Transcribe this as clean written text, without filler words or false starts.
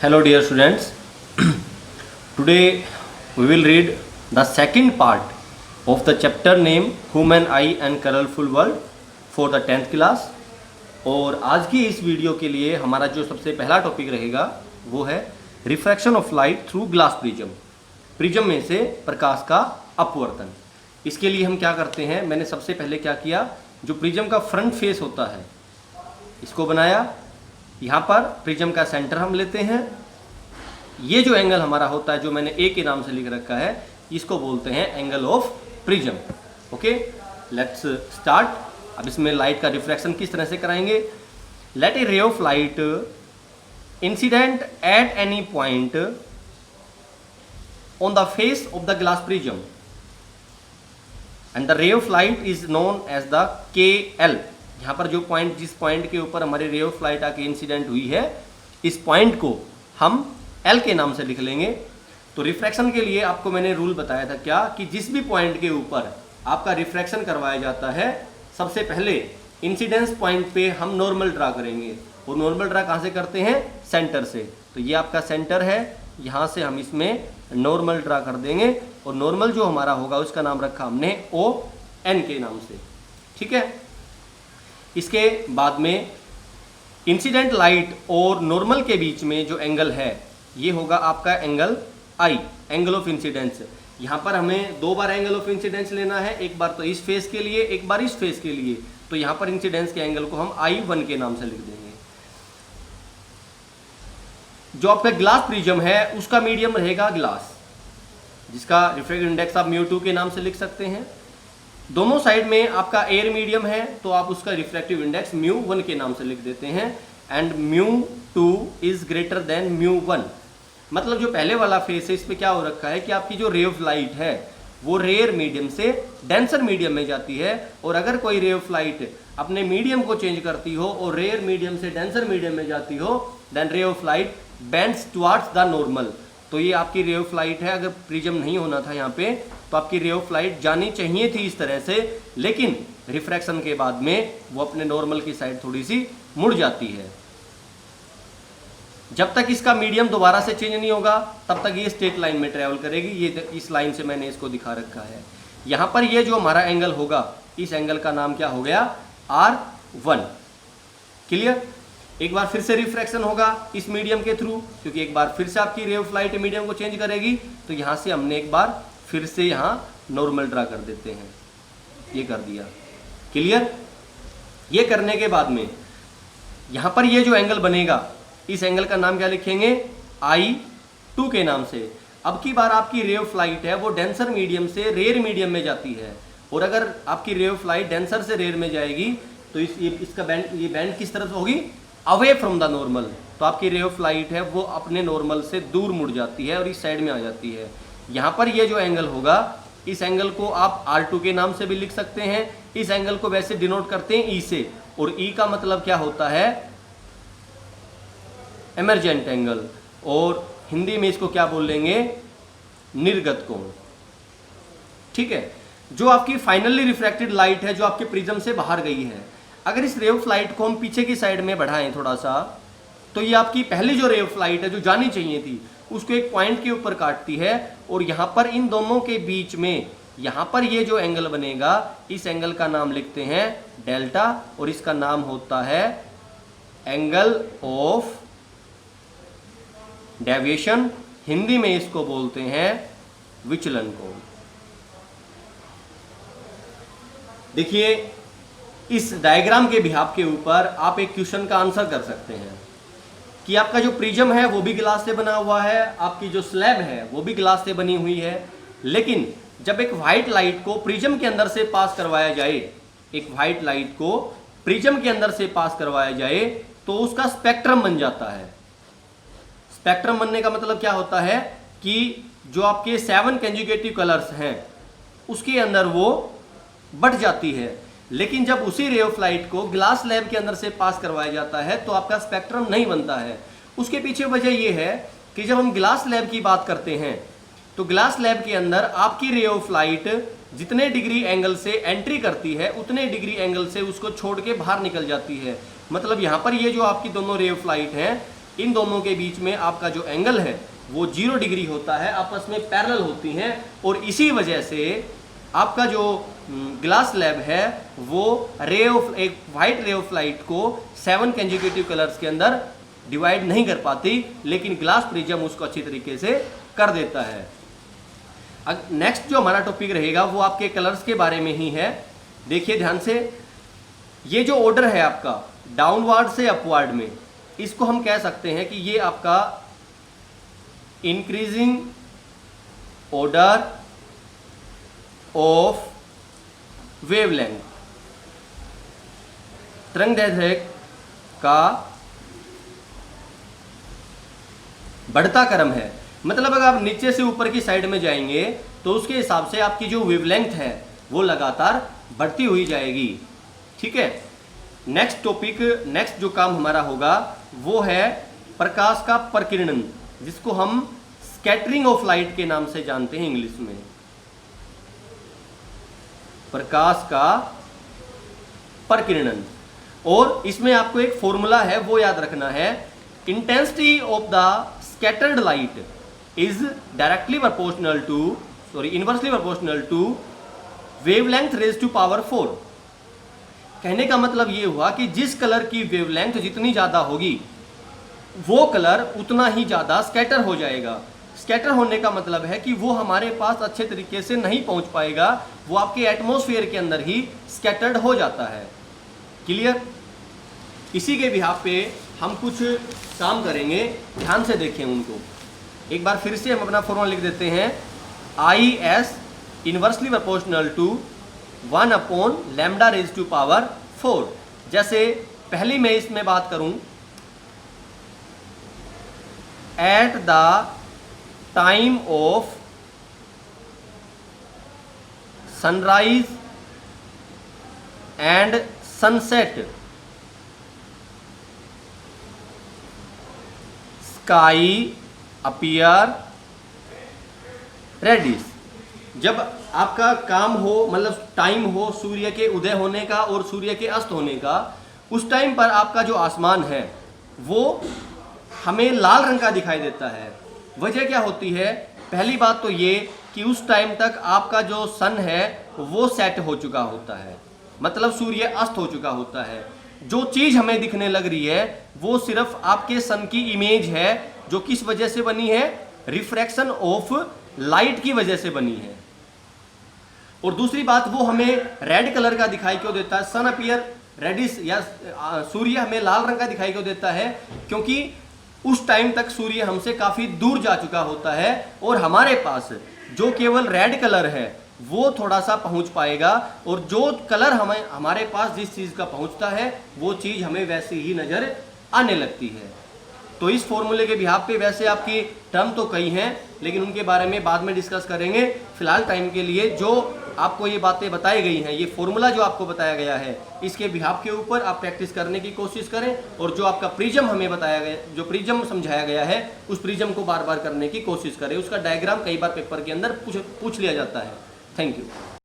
Hello dear students, today we will read the second part of the chapter name Human Eye and Colorful World for the 10th class। और आज की इस video के लिए हमारा जो सबसे पहला टॉपिक रहेगा वो है refraction of light through glass prism. Prism में से प्रकाश का अपवर्तन। इसके लिए हम क्या करते हैं, मैंने सबसे पहले क्या किया, जो प्रिज्म का फ्रंट फेस होता है इसको बनाया। यहाँ पर प्रिज्म का सेंटर हम लेते हैं। ये जो एंगल हमारा होता है जो मैंने ए के नाम से लिख रखा है इसको बोलते हैं angle of prism. Okay, let's start. अब इसमें लाइट का रिफ्रैक्शन किस तरह से कराएंगे। Let a ray of light incident at any point on the face of the glass prism and the ray of light is known as the KL। यहाँ पर जो पॉइंट, जिस पॉइंट के ऊपर हमारी रे ऑफ लाइट आके इंसिडेंट हुई है, इस पॉइंट को हम L के नाम से लिख लेंगे। तो रिफ्रैक्शन के लिए आपको मैंने रूल बताया था क्या, कि जिस भी पॉइंट के ऊपर आपका रिफ्रैक्शन करवाया जाता है, सबसे पहले इंसिडेंस पॉइंट पे हम नॉर्मल ड्रा करेंगे। और नॉर्मल ड्रा कहाँ से करते हैं, सेंटर से। तो ये आपका सेंटर है, यहाँ से हम इसमें नॉर्मल ड्रा कर देंगे। और नॉर्मल जो हमारा होगा उसका नाम रखा हमने ON के नाम से। ठीक है, इसके बाद में इंसिडेंट लाइट और नॉर्मल के बीच में जो एंगल है ये होगा आपका angle I, angle of incidence. यहाँ पर हमें दो बार एंगल ऑफ इंसिडेंस लेना है, एक बार तो इस फेस के लिए, एक बार इस फेस के लिए। तो यहाँ पर इंसिडेंस के एंगल को हम I1 के नाम से लिख देंगे। जो आपका ग्लास प्रिज्म है उसका मीडियम रहेगा ग्लास, जिसका रिफ्रैक्टिव इंडेक्स आप μ2 के नाम से लिख सकते हैं। दोनों साइड में आपका एयर मीडियम है तो आप उसका रिफ्रैक्टिव इंडेक्स μ1 के नाम से लिख देते हैं। And μ2 is greater than μ1। मतलब जो पहले वाला फेस है इस पे क्या हो रखा है कि आपकी जो रे ऑफ लाइट है वो रेयर मीडियम से डेंसर मीडियम में जाती है। और अगर कोई रे ऑफ लाइट अपने मीडियम को चेंज करती हो और रेयर मीडियम से डेंसर मीडियम में जाती हो, then ray of light bends towards the normal. तो ये आपकी रे ऑफ लाइट है। अगर प्रिज्म नहीं होना था यहाँ पे तो आपकी रे ऑफ लाइट जानी चाहिए थी इस तरह से, लेकिन रिफ्रैक्शन के बाद में वो अपने नॉर्मल की साइड थोड़ी सी मुड़ जाती है। जब तक इसका मीडियम दोबारा से चेंज नहीं होगा तब तक ये स्ट्रेट लाइन में ट्रेवल करेगी। ये इस लाइन से मैंने इसको दिखा रखा है। यहाँ पर ये जो हमारा एंगल होगा, इस एंगल का नाम क्या हो गया, R1। क्लियर। एक बार फिर से रिफ्रैक्शन होगा इस मीडियम के थ्रू, क्योंकि एक बार फिर से आपकी रे ऑफ लाइट मीडियम को चेंज करेगी। तो यहाँ से हमने एक बार फिर से यहाँ नॉर्मल ड्रा कर देते हैं, ये कर दिया। क्लियर। ये करने के बाद में यहाँ पर ये जो एंगल बनेगा, इस एंगल का नाम क्या लिखेंगे, I2 के नाम से। अब की बार आपकी रे ऑफ लाइट है वो डेंसर मीडियम से रेयर मीडियम में जाती है। और अगर आपकी रे ऑफ लाइट डेंसर से रेयर में जाएगी तो इसका बैंड, ये बैंड किस तरफ होगी, अवे फ्रॉम द नॉर्मल। तो आपकी रे ऑफ लाइट है वो अपने नॉर्मल से दूर मुड़ जाती है और इस साइड में आ जाती है। यहाँ पर ये जो एंगल होगा, इस एंगल को आप R2 के नाम से भी लिख सकते हैं। इस एंगल को वैसे डिनोट करते हैं E से, और E का मतलब क्या होता है, एमरजेंट एंगल। और हिंदी में इसको क्या बोल लेंगे, निर्गत कोण। ठीक है। जो आपकी फाइनली रिफ्रैक्टेड लाइट है जो आपके प्रिज्म से बाहर गई है, अगर इस रे ऑफ लाइट को हम पीछे की साइड में बढ़ाएं थोड़ा सा, तो ये आपकी पहली जो रे ऑफ लाइट है जो जानी चाहिए थी उसको एक पॉइंट के ऊपर काटती है। और यहाँ पर इन दोनों के बीच में यहाँ पर ये जो एंगल बनेगा, इस एंगल का नाम लिखते हैं डेल्टा, और इसका नाम होता है एंगल ऑफ डेविएशन। हिंदी में इसको बोलते हैं विचलन कोण। देखिए, इस डायग्राम के बिहाफ के ऊपर आप एक क्वेश्चन का आंसर कर सकते हैं कि आपका जो प्रिज्म है वो भी ग्लास से बना हुआ है, आपकी जो स्लैब है वो भी ग्लास से बनी हुई है। लेकिन जब एक व्हाइट लाइट को प्रिज्म के अंदर से पास करवाया जाए, एक व्हाइट लाइट को प्रिज्म के अंदर से पास करवाया जाए तो उसका स्पेक्ट्रम बन जाता है। स्पेक्ट्रम बनने का मतलब क्या होता है कि जो आपके 7 कंजुगेटिव कलर्स हैं उसके अंदर वो बट जाती है। लेकिन जब उसी रे ऑफ लाइट को ग्लास स्लैब के अंदर से पास करवाया जाता है तो आपका स्पेक्ट्रम नहीं बनता है। उसके पीछे वजह यह है कि जब हम ग्लास स्लैब की बात करते हैं तो ग्लास स्लैब के अंदर आपकी रे ऑफ लाइट जितने डिग्री एंगल से एंट्री करती है उतने डिग्री एंगल से उसको छोड़ के बाहर निकल जाती है। मतलब यहाँ पर ये जो आपकी दोनों रे ऑफ लाइट हैं इन दोनों के बीच में आपका जो एंगल है वो 0 डिग्री होता है, आपस में पैरेलल होती हैं, और इसी वजह से आपका जो ग्लास स्लैब है वो एक वाइट रे ऑफ लाइट को 7 कंसेक्यूटिव कलर्स के अंदर डिवाइड नहीं कर पाती, लेकिन ग्लास प्रिज्म उसको अच्छी तरीके से कर देता है। नेक्स्ट जो हमारा टॉपिक रहेगा वो आपके कलर्स के बारे में ही है। देखिए ध्यान से, ये जो ऑर्डर है आपका डाउनवर्ड से अपवर्ड में, इसको हम कह सकते हैं कि ये आपका इंक्रीजिंग ऑर्डर ऑफ वेवलेंथ, तरंगदैर्घ्य का बढ़ता क्रम है। मतलब अगर आप नीचे से ऊपर की साइड में जाएंगे तो उसके हिसाब से आपकी जो वेवलेंथ है वो लगातार बढ़ती हुई जाएगी। ठीक है, नेक्स्ट टॉपिक, नेक्स्ट जो काम हमारा होगा वो है प्रकाश का प्रकीर्णन, जिसको हम स्कैटरिंग ऑफ लाइट के नाम से जानते हैं इंग्लिश में। प्रकाश का प्रकीर्णन, और इसमें आपको एक फॉर्मूला है वो याद रखना है। Intensity of the scattered light is directly proportional to, inversely proportional to wavelength raised to power 4। कहने का मतलब ये हुआ कि जिस कलर की वेवलेंथ जितनी ज़्यादा होगी वो कलर उतना ही ज़्यादा स्कैटर हो जाएगा। स्कैटर होने का मतलब है कि वो हमारे पास अच्छे तरीके से नहीं पहुंच पाएगा, वो आपके एटमॉस्फेयर के अंदर ही स्कैटर्ड हो जाता है। क्लियर? इसी के बिहाफ पे हम कुछ काम करेंगे, ध्यान से देखें उनको। एक बार फिर से हम अपना फॉर्मूला लिख देते हैं, IS इनवर्सली प्रोपोर्शनल टू 1/λ⁴। जैसे पहली मैं इसमें बात करूं, at the time of sunrise and sunset sky appear reddish. जब आपका काम हो, मतलब टाइम हो सूर्य के उदय होने का और सूर्य के अस्त होने का, उस टाइम पर आपका जो आसमान है वो हमें लाल रंग का दिखाई देता है। वजह क्या होती है? पहली बात तो ये कि उस टाइम तक आपका जो सन है वो सेट हो चुका होता है, मतलब सूर्य अस्त हो चुका होता है। जो चीज़ हमें दिखने लग रही है वो सिर्फ आपके सन की इमेज है, जो किस वजह से बनी है? रिफ्रैक्शन ऑफ लाइट की वजह से बनी है। और दूसरी बात, वो हमें रेड कलर का दिखाई क्यों देता है? सन अपीयर रेडिश, या सूर्य हमें लाल रंग का दिखाई क्यों देता है? क्योंकि उस टाइम तक सूर्य हमसे काफ़ी दूर जा चुका होता है और हमारे पास जो केवल रेड कलर है वो थोड़ा सा पहुंच पाएगा, और जो कलर हमारे पास जिस चीज़ का पहुंचता है वो चीज़ हमें वैसी ही नज़र आने लगती है। तो इस फॉर्मूले के बिहाफ पे वैसे आपकी टर्म तो कई हैं, लेकिन उनके बारे में बाद में डिस्कस करेंगे। फिलहाल टाइम के लिए जो आपको ये बातें बताई गई हैं, ये फॉर्मूला जो आपको बताया गया है, इसके बिहाफ के ऊपर आप प्रैक्टिस करने की कोशिश करें, और जो आपका प्रिज्म हमें बताया गया, जो प्रिज्म समझाया गया है, उस प्रिज्म को बार बार करने की कोशिश करें। उसका डायग्राम कई बार पेपर के अंदर पूछ लिया जाता है। Thank you.